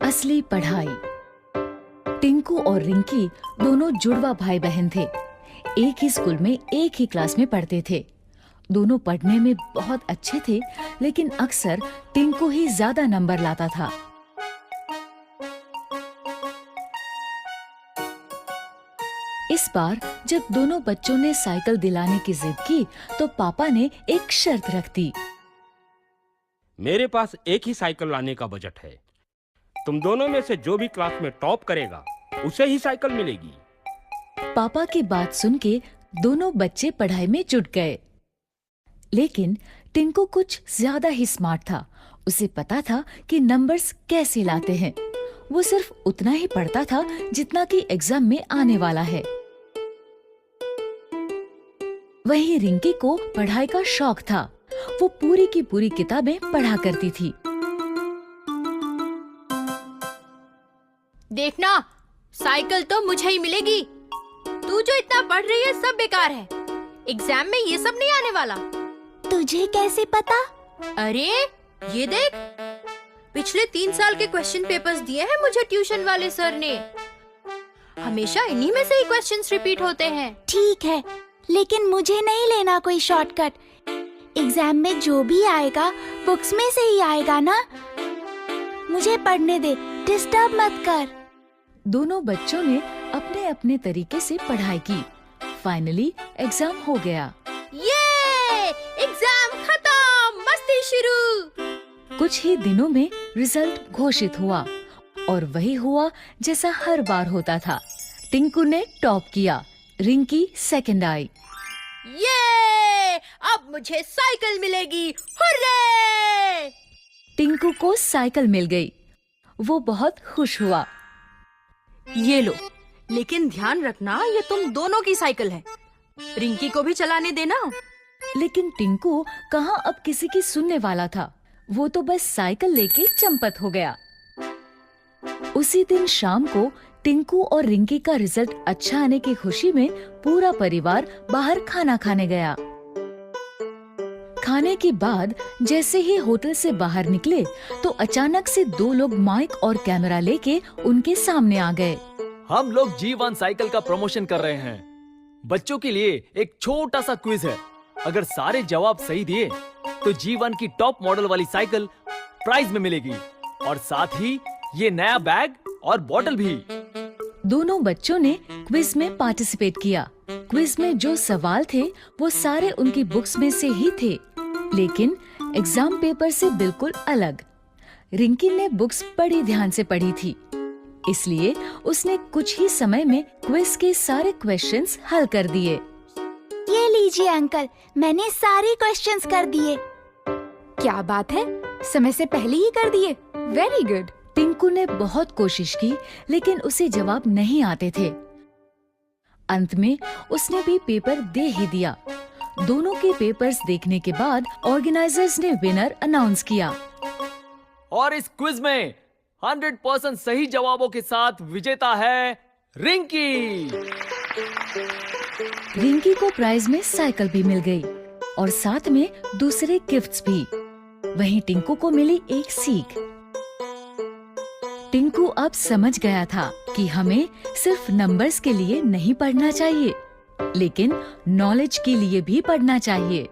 असली पढ़ाई। टिंकू और रिंकी दोनों जुड़वा भाई बहन थे। एक ही स्कूल में एक ही क्लास में पढ़ते थे। दोनों पढ़ने में बहुत अच्छे थे, लेकिन अक्सर टिंकू ही ज्यादा नंबर लाता था। इस बार जब दोनों बच्चों ने साइकिल दिलाने की जिद की, तो पापा ने एक शर्त रख दी। मेरे पास एक ही साइकिल लाने का बजट है। तुम दोनों में से जो भी क्लास में टॉप करेगा, उसे ही साइकिल मिलेगी। पापा की बात सुन के दोनों बच्चे पढ़ाई में जुट गए। लेकिन टिंकू कुछ ज्यादा ही स्मार्ट था। उसे पता था कि नंबर्स कैसे लाते हैं। वो सिर्फ उतना ही पढ़ता था जितना कि एग्जाम में आने वाला है। वहीं रिंकी को पढ़ाई का शौक था। वो पूरी की पूरी किताबें पढ़ा करती थी। देखना, साइकिल तो मुझे ही मिलेगी। तू जो इतना पढ़ रही है सब बेकार है। एग्जाम में ये सब नहीं आने वाला। तुझे कैसे पता? अरे ये देख, पिछले 3 साल के क्वेश्चन पेपर्स दिए हैं मुझे ट्यूशन वाले सर ने। हमेशा इन्हीं में से ही क्वेश्चंस रिपीट होते हैं। ठीक है, लेकिन मुझे नहीं लेना कोई शॉर्टकट। एग्जाम में जो भी आएगा बुक्स में से ही आएगा ना। मुझे पढ़ने दे, डिस्टर्ब मत कर। दोनों बच्चों ने अपने अपने तरीके से पढ़ाई की। फाइनली एग्जाम हो गया। ये एग्जाम खत्म, मस्ती शुरू। कुछ ही दिनों में रिजल्ट घोषित हुआ और वही हुआ जैसा हर बार होता था। टिंकू ने टॉप किया, रिंकी सेकंड आई। ये अब मुझे साइकिल मिलेगी, हुर्रे! टिंकू को साइकिल मिल गई। वो बहुत खुश हुआ। ये लो, लेकिन ध्यान रखना ये तुम दोनों की साइकिल है। रिंकी को भी चलाने देना। लेकिन टिंकू कहाँ अब किसी की सुनने वाला था। वो तो बस साइकिल लेके चंपत हो गया। उसी दिन शाम को टिंकू और रिंकी का रिजल्ट अच्छा आने की खुशी में पूरा परिवार बाहर खाना खाने गया। खाने के बाद जैसे ही होटल से बाहर निकले, तो अचानक से 2 लोग माइक और कैमरा लेके उनके सामने आ गए। हम लोग G1 साइकिल का प्रमोशन कर रहे हैं। बच्चों के लिए एक छोटा सा क्विज है। अगर सारे जवाब सही दिए तो G1 की टॉप मॉडल वाली साइकिल प्राइज में मिलेगी, और साथ ही ये नया बैग और बॉटल भी। दोनों बच्चों ने क्विज में पार्टिसिपेट किया। क्विज में जो सवाल थे वो सारे उनकी बुक्स में से ही थे, लेकिन एग्जाम पेपर से बिल्कुल अलग। रिंकी ने बुक्स बड़ी ध्यान से पढ़ी थी, इसलिए उसने कुछ ही समय में क्विज के सारे क्वेश्चंस हल कर दिए। ये लीजिए अंकल, मैंने सारे क्वेश्चंस कर दिए। क्या बात है, समय से पहले ही कर दिए। Very good. टिंकू ने बहुत कोशिश की, लेकिन उसे जवाब नहीं आते थे। अंत में उसने भी पेपर दे ही दिया। दोनों के पेपर्स देखने के बाद ऑर्गेनाइजर्स ने विनर अनाउंस किया। और इस क्विज में 100% सही जवाबों के साथ विजेता है रिंकी। रिंकी को प्राइज में साइकिल भी मिल गई और साथ में दूसरे गिफ्ट्स भी। वहीं टिंकू को मिली एक सीख। टिंकू अब समझ गया था कि हमें सिर्फ नंबर्स के लिए नहीं पढ़ना चाहिए, लेकिन नॉलेज के लिए भी पढ़ना चाहिए।